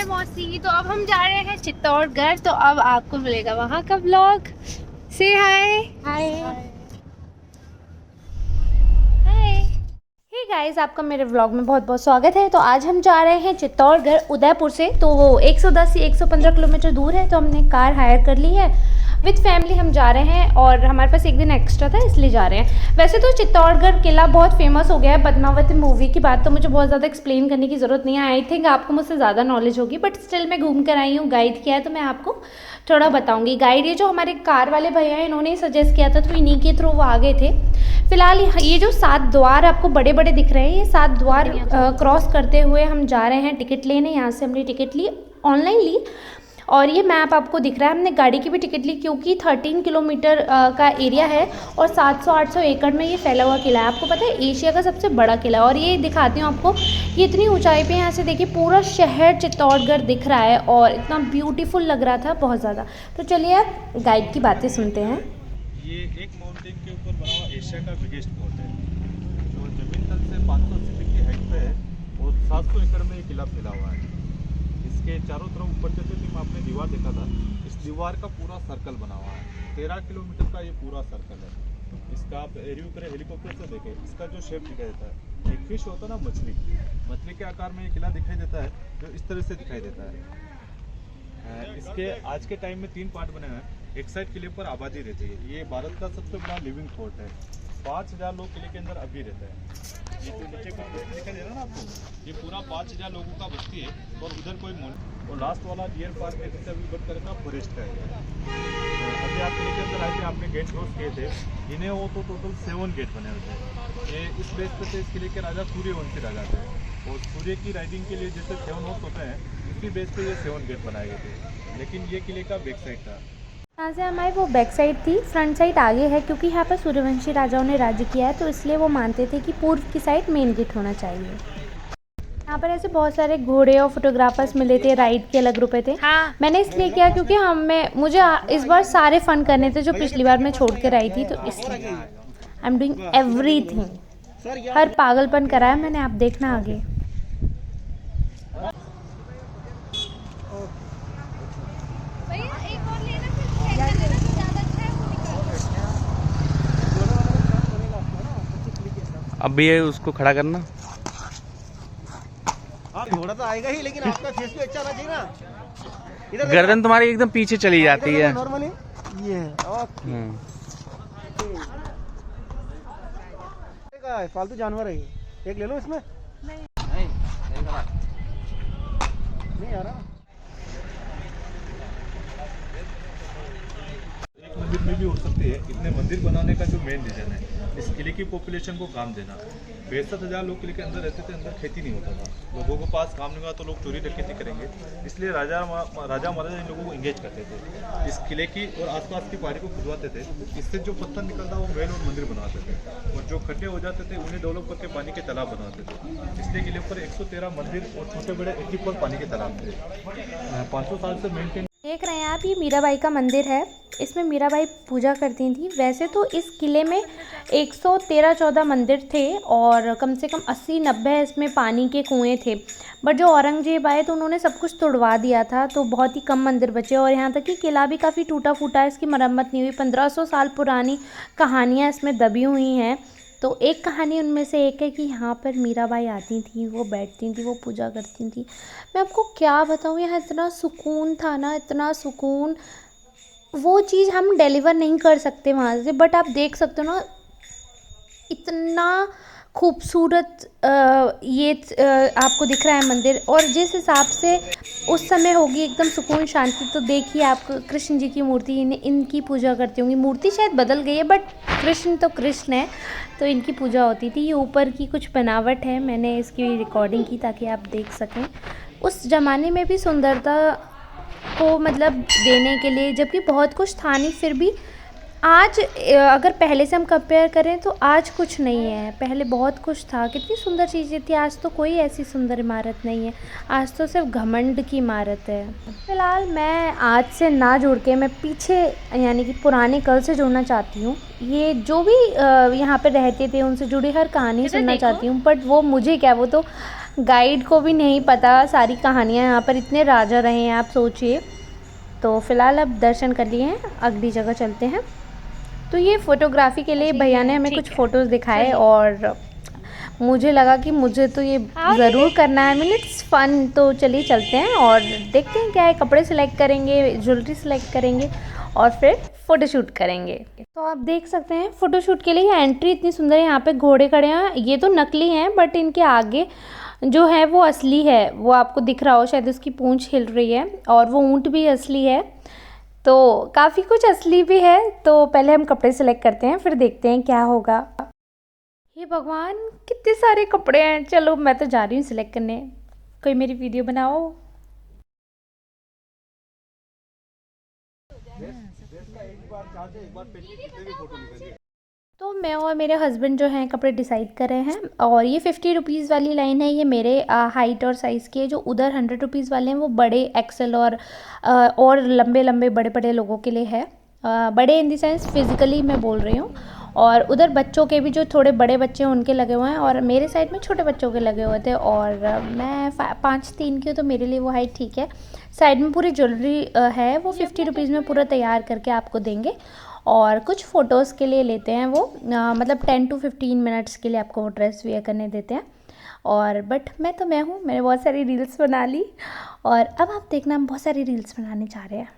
मौसी। तो अब हम जा रहे हैं चित्तौड़गढ़, तो अब आपको मिलेगा वहाँ का व्लॉग। से हाय हाय हाय। हे गाइस, आपका मेरे व्लॉग में बहुत बहुत स्वागत है। तो आज हम जा रहे हैं चित्तौड़गढ़ उदयपुर से। तो वो 110 से 115 किलोमीटर दूर है। तो हमने कार हायर कर ली है, विद फैमिली हम जा रहे हैं और हमारे पास एक दिन एक्स्ट्रा था इसलिए जा रहे हैं। वैसे तो चित्तौड़गढ़ किला बहुत फेमस हो गया है, पद्मावती मूवी की बात तो मुझे बहुत ज़्यादा एक्सप्लेन करने की ज़रूरत नहीं है। आई थिंक आपको मुझसे ज़्यादा नॉलेज होगी, बट स्टिल मैं घूम कर आई हूँ, गाइड किया है तो मैं आपको थोड़ा बताऊँगी। गाइड ये जो हमारे कार वाले भैया हैं इन्होंने सजेस्ट किया था, तो इन्हीं के थ्रू वो आ गए थे। फिलहाल ये जो 7 द्वार आपको बड़े बड़े दिख रहे हैं, ये 7 द्वार क्रॉस करते हुए हम जा रहे हैं टिकट लेने। यहाँ से हमने टिकट ली, ऑनलाइन ली, और ये मैप आपको दिख रहा है। हमने गाड़ी की भी टिकट ली क्योंकि 13 किलोमीटर का एरिया है और 700-800 एकड़ में ये फैला हुआ किला है। आपको पता है एशिया का सबसे बड़ा किला है। और ये दिखाती हूँ आपको, ये इतनी ऊंचाई पे यहाँ से देखिए पूरा शहर चित्तौड़गढ़ दिख रहा है और इतना ब्यूटीफुल लग रहा था, बहुत ज़्यादा। तो चलिए आप गाइड की बातें सुनते हैं। ये एक माउंटेन के ऊपर बना हुआ एशिया का बिगेस्ट फोर्ट है, जो जमीन तल से 580 फीट की हाइट पे है और 700 एकड़ में ये किला फैला हुआ है। इसके चारों तरफ ऊपर से जो आपने दीवार देखा था, इस दीवार का पूरा सर्कल बना हुआ है। 13 किलोमीटर का ये पूरा सर्कल है। इसका आप एरियो करें हेलीकॉप्टर से देखें, इसका जो शेप दिखाई देता है, एक फिश होता है ना, मछली के आकार में ये किला दिखाई देता है, जो इस तरह से दिखाई देता है। इसके आज के टाइम में 3 पार्ट बने हुए हैं। एक साइड किले पर आबादी रहती है, ये भारत का सबसे बड़ा लिविंग फोर्ट है। 5000 लोग किले के अंदर अभी रहते हैं। ये जो नीचे कोई बस्ती दिखाई दे रहा है ना आपको, ये पूरा 5000 लोगों का बस्ती है। और उधर कोई और लास्ट वाला डियर पार्क है, जिससे अभी बट करेगा फॉरेस्ट का एरिया। अभी आप किले के अंदर आए थे, आपने गेट क्रॉस किए थे, इन्हें वो तो टोटल 7 गेट बने हुए थे। ये इस बेस पे थे इस किले के राजा सूर्यवंशी राजा थे, और सूर्य की राइडिंग के लिए जैसे 7 हॉर्स होते हैं, इसी बेस पे ये 7 गेट बनाए गए थे। लेकिन ये किले का बैक साइड था। यहाँ से हमारी वो बैक साइड थी, फ्रंट साइड आगे है, क्योंकि यहाँ पर सूर्यवंशी राजाओं ने राज्य किया है, तो इसलिए वो मानते थे कि पूर्व की साइड मेन गेट होना चाहिए। यहाँ पर ऐसे बहुत सारे घोड़े और फोटोग्राफर्स मिले थे, राइड के अलग रुपए थे। हाँ। मैंने इसलिए किया क्योंकि मुझे इस बार सारे फन करने थे जो पिछली बार मैं छोड़ कर आई थी, तो इसलिए आई एम डूइंग एवरीथिंग। हर पागलपन कराया मैंने, आप देखना आगे। अब भी है उसको खड़ा करना। घोड़ा तो आएगा ही, लेकिन आपका फेस भी अच्छा आना चाहिए ना। इधर गर्दन तुम्हारी एकदम पीछे चली जाती है नॉर्मली। ये फालतू जानवर है ये, एक ले लो इसमें। नहीं आ रहा। मंदिर में भी हो सकती है। इतने मंदिर बनाने का जो मेन रीजन है, इस किले की पॉपुलेशन को काम देना। 62,000 लोग किले के अंदर रहते थे, अंदर खेती नहीं होता था, लोगों को पास काम नहीं हुआ तो लोग चोरी डकैती करेंगे, इसलिए राजा महाराजा इन लोगों को इंगेज करते थे। इस किले की और आसपास की पहाड़ी को खुदवाते थे, इससे जो पत्थर निकलता वो महल और मंदिर बनाते थे, और जो खड्डे हो जाते थे उन्हें डेवलप करके पानी के तालाब बनाते थे। इसलिए किले पर 113 मंदिर और छोटे बड़े 81 पानी के तालाब थे। 500 साल से मेंटेन। देख रहे हैं आप, ये मीराबाई का मंदिर है, इसमें मीराबाई पूजा करती थी। वैसे तो इस किले में 113-14 मंदिर थे और कम से कम 80-90 इसमें पानी के कुएं थे, बट जो औरंगजेब आए तो उन्होंने सब कुछ तोड़वा दिया था, तो बहुत ही कम मंदिर बचे। और यहाँ तक कि किला भी काफ़ी टूटा फूटा है, इसकी मरम्मत नहीं हुई। 1500 साल पुरानी कहानियाँ इसमें दबी हुई हैं। तो एक कहानी उनमें से एक है कि यहाँ पर मीराबाई आती थी, वो बैठती थी, वो पूजा करती थी। मैं आपको क्या बताऊँ, यहाँ इतना सुकून था ना, इतना सुकून, वो चीज़ हम डिलीवर नहीं कर सकते वहाँ से, बट आप देख सकते हो ना, इतना खूबसूरत ये आपको दिख रहा है मंदिर। और जिस हिसाब से उस समय होगी एकदम सुकून शांति, तो देखिए आप कृष्ण जी की मूर्ति, इनकी पूजा करती होंगी। मूर्ति शायद बदल गई है, बट कृष्ण तो कृष्ण है, तो इनकी पूजा होती थी। ये ऊपर की कुछ बनावट है, मैंने इसकी रिकॉर्डिंग की ताकि आप देख सकें। उस ज़माने में भी सुंदरता को मतलब देने के लिए, जबकि बहुत कुछ था नहीं, फिर भी आज अगर पहले से हम कंपेयर करें तो आज कुछ नहीं है, पहले बहुत कुछ था, कितनी सुंदर चीज़ें थी। आज तो कोई ऐसी सुंदर इमारत नहीं है, आज तो सिर्फ घमंड की इमारत है। फ़िलहाल मैं आज से ना जुड़ के मैं पीछे यानी कि पुराने कल से जुड़ना चाहती हूँ। ये जो भी यहाँ पे रहते थे उनसे जुड़ी हर कहानी सुनना चाहती हूँ, बट वो मुझे क्या, वो तो गाइड को भी नहीं पता सारी कहानियाँ, यहाँ पर इतने राजा रहे हैं, आप सोचिए। तो फ़िलहाल अब दर्शन कर लिए हैं, अगली जगह चलते हैं। तो ये फ़ोटोग्राफ़ी के लिए भैया ने हमें कुछ फ़ोटोज़ दिखाए और मुझे लगा कि मुझे तो ये ज़रूर करना है, मीन इट्स फ़न। तो चलिए चलते हैं और देखते हैं क्या है। कपड़े सिलेक्ट करेंगे, ज्वेलरी सिलेक्ट करेंगे और फिर फ़ोटोशूट करेंगे। तो आप देख सकते हैं फ़ोटोशूट के लिए एंट्री इतनी सुंदर है। यहाँ पे घोड़े खड़े हैं, ये तो नकली हैं बट इनके आगे जो है वो असली है। वो आपको दिख रहा हो शायद, उसकी पूंछ हिल रही है और वो ऊँट भी असली है। तो काफ़ी कुछ असली भी है। तो पहले हम कपड़े सिलेक्ट करते हैं, फिर देखते हैं क्या होगा। हे भगवान, कितने सारे कपड़े हैं। चलो मैं तो जा रही हूँ सिलेक्ट करने। कोई मेरी वीडियो बनाओ। तो मैं और मेरे हस्बैंड जो हैं कपड़े डिसाइड कर रहे हैं और ये 50 रुपीज़ वाली लाइन है, ये मेरे हाइट और साइज़ की है। जो उधर 100 रुपीज़ वाले हैं वो बड़े एक्सेल और लंबे लंबे बड़े बड़े लोगों के लिए है। बड़े इन द सेंस फिज़िकली मैं बोल रही हूँ। और उधर बच्चों के भी जो थोड़े बड़े बच्चे हैं उनके लगे हुए हैं और मेरे साइड में छोटे बच्चों के लगे हुए थे। और मैं 5'3" की हूँ तो मेरे लिए वो हाइट ठीक है। साइड में पूरी ज्वेलरी है, वो 50 रुपीज़ में पूरा तैयार करके आपको देंगे। और कुछ फ़ोटोज़ के लिए लेते हैं वो, मतलब 10 to 15 मिनट्स के लिए आपको वो ड्रेस वेयर करने देते हैं। और बट मैं हूँ, मैंने बहुत सारी रील्स बना ली और अब आप देखना हम बहुत सारी रील्स बनाने जा रहे हैं।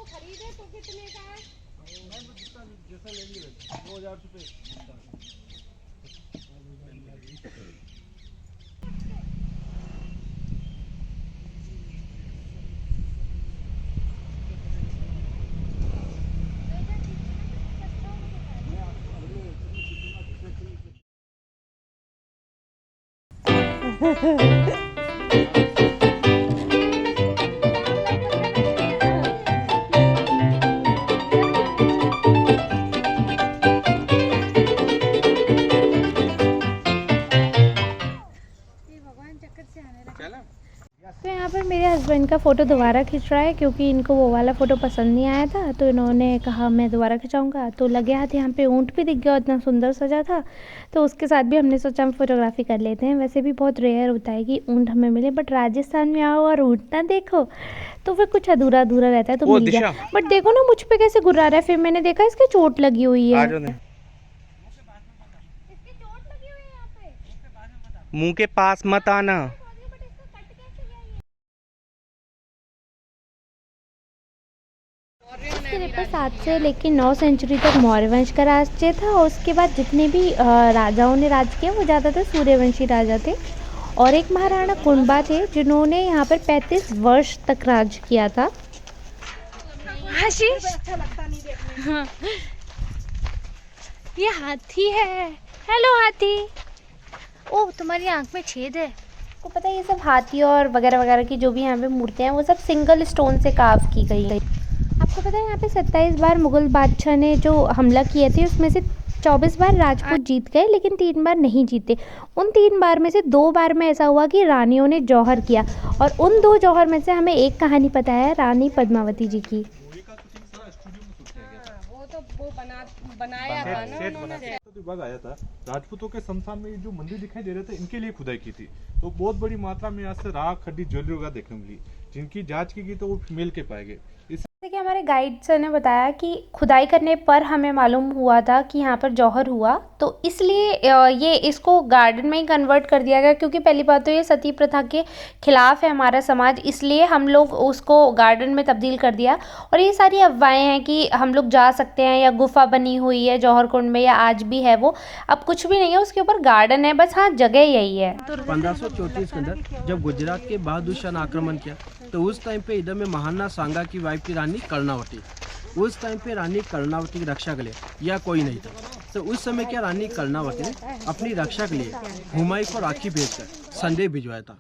खरीदे तो कितने का है? जैसा ले लिए 2000 रुपये। तो यहाँ पर मेरे हस्बैंड का फ़ोटो दोबारा खींच रहा है क्योंकि इनको वो वाला फ़ोटो पसंद नहीं आया था। तो इन्होंने कहा मैं दोबारा खिंचाऊंगा। तो लगे हाथ यहाँ पे ऊँट भी दिख गया, इतना सुंदर सजा था। तो उसके साथ भी हमने सोचा हम फ़ोटोग्राफी कर लेते हैं। वैसे भी बहुत रेयर होता है कि ऊँट हमें मिले, बट राजस्थान में आओ और ऊँट ना देखो तो फिर कुछ अधूरा अधूरा रहता है। तो मिल गया, बट देखो ना मुझ पर कैसे घुरा रहा है। फिर मैंने देखा इसकी चोट लगी हुई है। मुंह के पास मत आना। इस किले पर 7 से लेकर 9 सेंचुरी तक मौर्य वंश का राज्य था और उसके बाद जितने भी राजाओं ने राज किया वो ज़्यादातर सूर्यवंशी राजा थे। और एक महाराणा कुंभा थे जिन्होंने यहाँ पर 35 वर्ष तक राज किया था। हाँ। ये हाथी है। हेलो हाथी। ओह, तुम्हारी आंख में छेद है। आपको पता है ये सब हाथी और वगैरह वगैरह की जो भी यहाँ पे मूर्तियाँ हैं वो सब सिंगल स्टोन से कार्व की गई। आपको पता है यहाँ पे 27 बार मुग़ल बादशाह ने जो हमला किए थे उसमें से 24 बार राजपूत जीत गए, लेकिन 3 बार नहीं जीते। उन 3 बार में से 2 बार में ऐसा हुआ कि रानियों ने जौहर किया। और उन 2 जौहर में से हमें एक कहानी पता है रानी पद्मावती जी की। बनाया था ना उन्होंने। विभाग आया था, राजपूतों के शमशान में जो मंदिर दिखाई दे रहे थे इनके लिए खुदाई की थी। तो बहुत बड़ी मात्रा में यहाँ से राख हड्डी ज्वेलरी वगैरह देखने मिली, जिनकी जांच की गई तो वो फीमेल के पाए गए। देखिए हमारे गाइड सर ने बताया कि खुदाई करने पर हमें मालूम हुआ था कि यहाँ पर जौहर हुआ, तो इसलिए ये इसको गार्डन में ही कन्वर्ट कर दिया गया। क्योंकि पहली बात तो ये सती प्रथा के खिलाफ है हमारा समाज, इसलिए हम लोग उसको गार्डन में तब्दील कर दिया। और ये सारी अफवाहें हैं कि हम लोग जा सकते हैं या गुफा बनी हुई है जौहर कुंड में या आज भी है वो, अब कुछ भी नहीं है, उसके ऊपर गार्डन है बस। हाँ, जगह यही है। 1534 के अंदर जब गुजरात के बहादुर शाह ने आक्रमण किया तो उस टाइम पे इधर में महाना सांगा की वाइफ थी रानी कर्णावती। उस टाइम पे रानी कर्णावती की रक्षा के लिए या कोई नहीं था, तो उस समय क्या रानी कर्णावती ने अपनी रक्षा के लिए हुमायूं को राखी भेजकर संदेश भिजवाया था।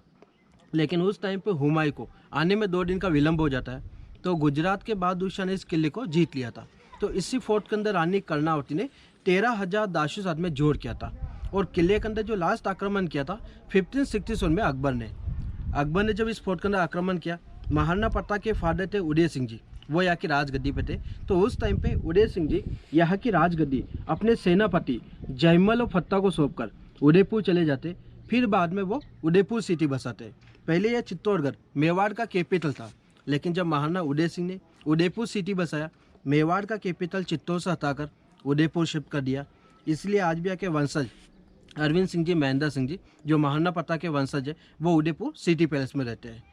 लेकिन उस टाइम पे हुमायूं को आने में 2 दिन का विलम्ब हो जाता है। तो गुजरात के बहादुर ने इस किले को जीत लिया था। तो इसी फोर्ट के अंदर रानी कर्णावती ने 13,000 दासों साथ में जोड़ किया था। और किले के अंदर जो लास्ट आक्रमण किया था 1567 में अकबर ने जब इस फोर्ट के अंदर आक्रमण किया, महाराणा प्रताप के फादर थे उदय सिंह जी, वो यहाँ की राजगद्दी पे थे। तो उस टाइम पे उदय सिंह जी यहाँ की राजगद्दी अपने सेनापति जयमल और फत्ता को सौंपकर उदयपुर चले जाते। फिर बाद में वो उदयपुर सिटी बसाते। पहले यह चित्तौड़गढ़ मेवाड़ का कैपिटल था, लेकिन जब महाराणा उदय सिंह ने उदयपुर सिटी बसाया, मेवाड़ का कैपिटल चित्तौड़ से हटाकर उदयपुर शिफ्ट कर दिया। इसलिए आज भी आके वंशज अरविंद सिंह जी, महेंद्र सिंह जी, जो महाराणा प्रताप के वंशज है, वो उदयपुर सिटी पैलेस में रहते हैं।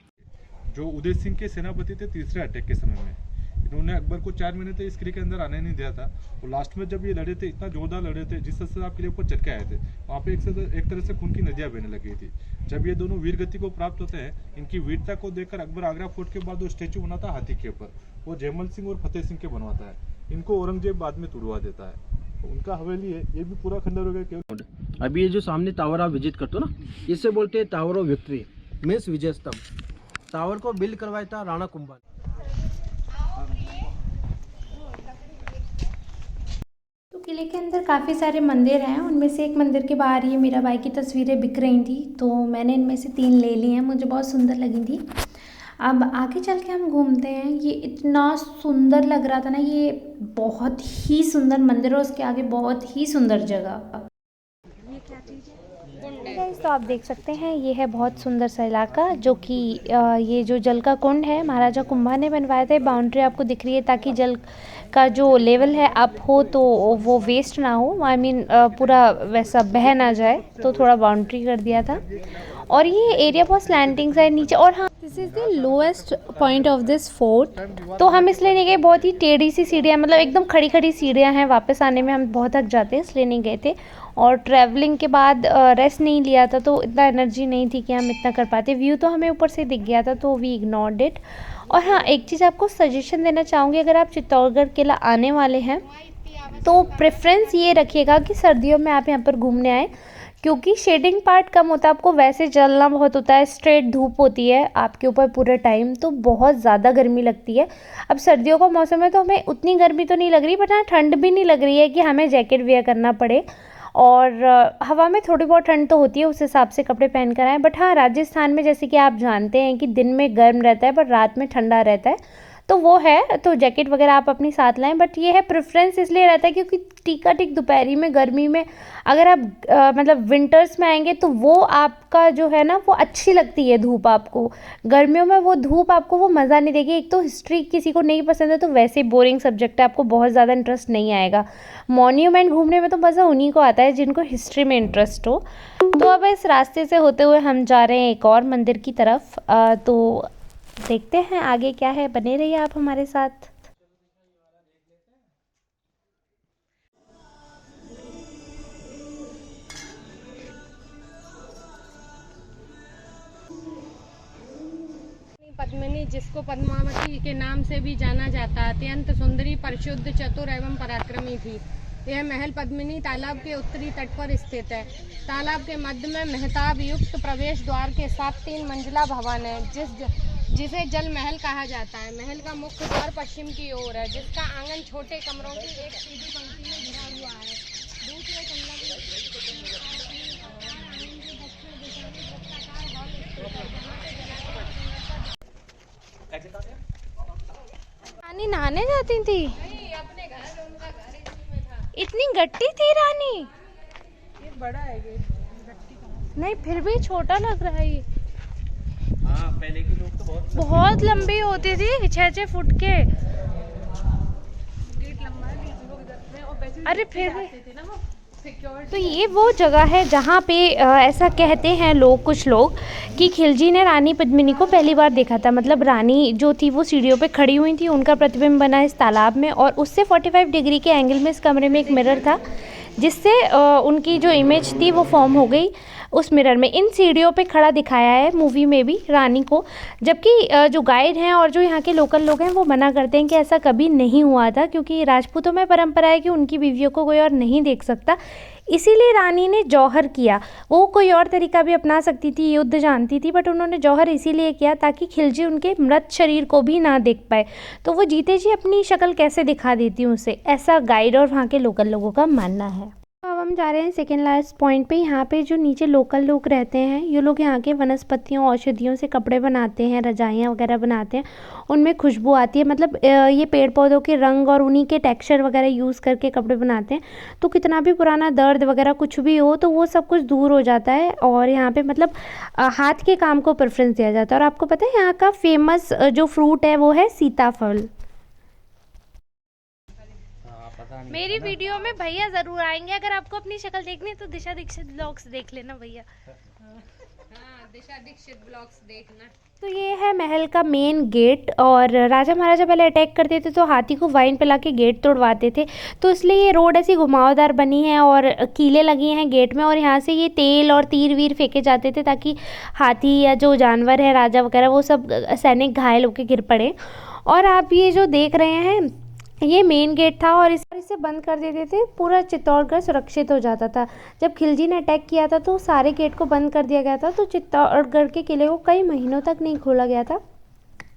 जो उदय सिंह के सेनापति थे तीसरे अटैक के समय में, इन्होंने अकबर को 4 महीने तक इस किले के अंदर आने नहीं दिया था। और लास्ट में जब ये लड़े थे, इतना जोरदार लड़े थे, जिस तरह से आप किले ऊपर चढ़ के आए थे, वहाँ पे एक तरह से खून की नदियाँ बहने लगी थी। जब ये दोनों वीर गति को प्राप्त होते हैं, इनकी वीरता को देखकर अकबर आगरा फोर्ट के बाद वो स्टेचू बनाता हाथी के ऊपर, वो जयमल सिंह और फतेह सिंह के बनवाता है। इनको औरंगजेब बाद में तुड़वा देता है। उनका हवेली है, ये भी पूरा खंडर हो गया। अभी ये जो सामने टावर आप विजिट करते हो ना, इसे बोलते हैं टावर ऑफ विक्ट्री, मीन्स विजय स्तंभ। टावर को बिल्ड करवाया था राणा कुंभा। तो किले के अंदर काफ़ी सारे मंदिर हैं। उनमें से एक मंदिर के बाहर ये मीराबाई की तस्वीरें बिक रही थी, तो मैंने इनमें से 3 ले ली हैं, मुझे बहुत सुंदर लगी थी। अब आगे चल के हम घूमते हैं। ये इतना सुंदर लग रहा था ना, ये बहुत ही सुंदर मंदिर और उसके आगे बहुत ही सुंदर जगह। तो आप देख सकते हैं, ये है बहुत सुंदर सा इलाका, जो कि ये जो जल का कुंड है महाराजा कुंभा ने बनवाया था। बाउंड्री आपको दिख रही है, ताकि जल का जो लेवल है अप हो तो वो वेस्ट ना हो, आई मीन पूरा वैसा बह ना जाए, तो थोड़ा बाउंड्री कर दिया था। और ये एरिया बहुत स्लैंटिंग सा है नीचे। और हाँ, this is the lowest point of this fort. तो हम इसलिए नहीं गए, बहुत ही टेढ़ी सी सीढ़ियाँ, मतलब एकदम खड़ी खड़ी सीढ़ियाँ हैं, वापस आने में हम बहुत थक जाते हैं, इसलिए नहीं गए थे। और ट्रैवलिंग के बाद रेस्ट नहीं लिया था, तो इतना एनर्जी नहीं थी कि हम इतना कर पाते। व्यू तो हमें ऊपर से दिख गया था, तो वी इग्नोर्ड इट। और हाँ, एक चीज़ आपको सजेशन देना चाहूँगी, अगर आप चित्तौड़गढ़ किला आने वाले हैं तो प्रेफरेंस ये रखिएगा कि सर्दियों में आप यहाँ पर घूमने आएँ, क्योंकि शेडिंग पार्ट कम होता है, आपको वैसे जलना बहुत होता है, स्ट्रेट धूप होती है आपके ऊपर पूरे टाइम, तो बहुत ज़्यादा गर्मी लगती है। अब सर्दियों का मौसम है तो हमें उतनी गर्मी तो नहीं लग रही, बट हाँ ठंड भी नहीं लग रही है कि हमें जैकेट वेयर करना पड़े। और हवा में थोड़ी बहुत ठंड तो होती है, उस हिसाब से कपड़े पहन कर आएँ। बट हाँ, राजस्थान में जैसे कि आप जानते हैं कि दिन में गर्म रहता है पर रात में ठंडा रहता है, तो वो है, तो जैकेट वगैरह आप अपनी साथ लाएं। बट ये है, प्रेफरेंस इसलिए रहता है क्योंकि टीका टिक दोपहरी में गर्मी में अगर आप मतलब विंटर्स में आएंगे तो वो आपका जो है ना, वो अच्छी लगती है धूप आपको। गर्मियों में वो धूप आपको वो मज़ा नहीं देगी। एक तो हिस्ट्री किसी को नहीं पसंद है तो वैसे ही बोरिंग सब्जेक्ट है, आपको बहुत ज़्यादा इंटरेस्ट नहीं आएगा। मॉन्यूमेंट घूमने में तो मज़ा उन्हीं को आता है जिनको हिस्ट्री में इंटरेस्ट हो। तो अब इस रास्ते से होते हुए हम जा रहे हैं एक और मंदिर की तरफ, तो देखते हैं आगे क्या है। बने रहिए आप हमारे साथ। पद्मिनी, जिसको पद्मावती के नाम से भी जाना जाता, अत्यंत सुंदरी, परिशुद्ध, चतुर एवं पराक्रमी थी। यह महल पद्मिनी तालाब के उत्तरी तट पर स्थित है। तालाब के मध्य में मेहताब युक्त प्रवेश द्वार के साथ 3 मंजिला भवन है, जिसे जल महल कहा जाता है। महल का मुख्य द्वार पश्चिम की ओर है, जिसका आंगन छोटे कमरों की एक सीधी पंक्ति में घिरा हुआ है। दूसरे रानी नहाने जाती थी, अपने घर, उनका घर इसी में था। इतनी गट्टी थी रानी? ये बड़ा है, ये नहीं, फिर भी छोटा लग रहा है ये। हाँ, पहले के लोग तो बहुत लंबी होती थी, 6-6 फुट के। गेट लंबा है, लोग इधर में, और वैसे अरे फिर भी थे ना वो सिक्योरिटी। तो ये वो जगह है जहाँ पे ऐसा कहते हैं लोग, कुछ लोग, कि खिलजी ने रानी पद्मिनी को पहली बार देखा था। मतलब रानी जो थी वो सीढ़ियों पे खड़ी हुई थी, उनका प्रतिबिंब बना इस तालाब में, और उससे 45 डिग्री के एंगल में इस कमरे में एक मिरर था, जिससे उनकी जो इमेज थी वो फॉर्म हो गई। उस मिरर में इन सीढ़ियों पे खड़ा दिखाया है मूवी में भी रानी को, जबकि जो गाइड हैं और जो यहाँ के लोकल लोग हैं वो मना करते हैं कि ऐसा कभी नहीं हुआ था, क्योंकि राजपूतों में परंपरा है कि उनकी बीवियों को कोई और नहीं देख सकता। इसीलिए रानी ने जौहर किया। वो कोई और तरीका भी अपना सकती थी, युद्ध जानती थी, बट उन्होंने जौहर इसीलिए किया ताकि खिलजी उनके मृत शरीर को भी ना देख पाए, तो वो जीते जी अपनी शक्ल कैसे दिखा देती हूँ उसे, ऐसा गाइड और वहाँ के लोकल लोगों का मानना है। अब हम जा रहे हैं सेकेंड लास्ट पॉइंट पे। यहाँ पे जो नीचे लोकल लोग रहते हैं, ये लोग यहाँ के वनस्पतियों औषधियों से कपड़े बनाते हैं, रजाइयाँ वगैरह बनाते हैं, उनमें खुशबू आती है। मतलब ये पेड़ पौधों के रंग और उन्हीं के टेक्सचर वगैरह यूज़ करके कपड़े बनाते हैं, तो कितना भी पुराना दर्द वगैरह कुछ भी हो तो वो सब कुछ दूर हो जाता है। और यहाँ पे मतलब हाथ के काम को प्रेफरेंस दिया जाता है। और आपको पता है यहाँ का फेमस जो फ्रूट है वो है सीताफल। मेरी वीडियो में भैया ज़रूर आएंगे, अगर आपको अपनी शक्ल देखनी है तो दिशा दीक्षित ब्लॉग्स देख लेना भैया। दिशा दीक्षित ब्लॉग्स देखना। तो ये है महल का मेन गेट, और राजा महाराजा पहले अटैक करते थे तो हाथी को वाइन पिला के गेट तोड़वाते थे, तो इसलिए ये रोड ऐसी घुमावदार बनी है और कीलें लगी हैं गेट में, और यहाँ से ये तेल और तीर वीर फेंके जाते थे ताकि हाथी या जो जानवर है राजा वगैरह वो सब सैनिक घायल होकर गिर पड़े। और आप ये जो देख रहे हैं ये मेन गेट था, और इसे बंद कर देते थे, पूरा चित्तौड़गढ़ सुरक्षित हो जाता था। जब खिलजी ने अटैक किया था तो सारे गेट को बंद कर दिया गया था, तो चित्तौड़गढ़ के किले को कई महीनों तक नहीं खोला गया था,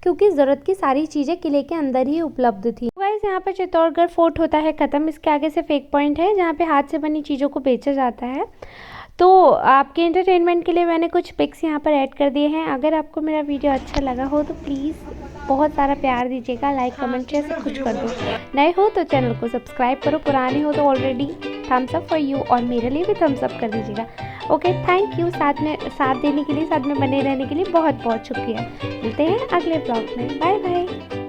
क्योंकि ज़रूरत की सारी चीज़ें किले के अंदर ही उपलब्ध थी। गाइस यहाँ पर चित्तौड़गढ़ फोर्ट होता है ख़त्म। इसके आगे से एक पॉइंट है जहाँ पे हाथ से बनी चीज़ों को बेचा जाता है। तो आपके एंटरटेनमेंट के लिए मैंने कुछ पिक्स यहाँ पर ऐड कर दिए हैं। अगर आपको मेरा वीडियो अच्छा लगा हो तो प्लीज़ बहुत सारा प्यार दीजिएगा, लाइक कमेंट शेयर सब कुछ कर दो। नए हो तो चैनल को सब्सक्राइब करो, पुराने हो तो already thumbs up for you, और मेरे लिए भी थम्स अप कर दीजिएगा। ओके, थैंक यू साथ देने के लिए, साथ में बने रहने के लिए बहुत बहुत शुक्रिया। मिलते हैं अगले ब्लॉग में। Bye bye.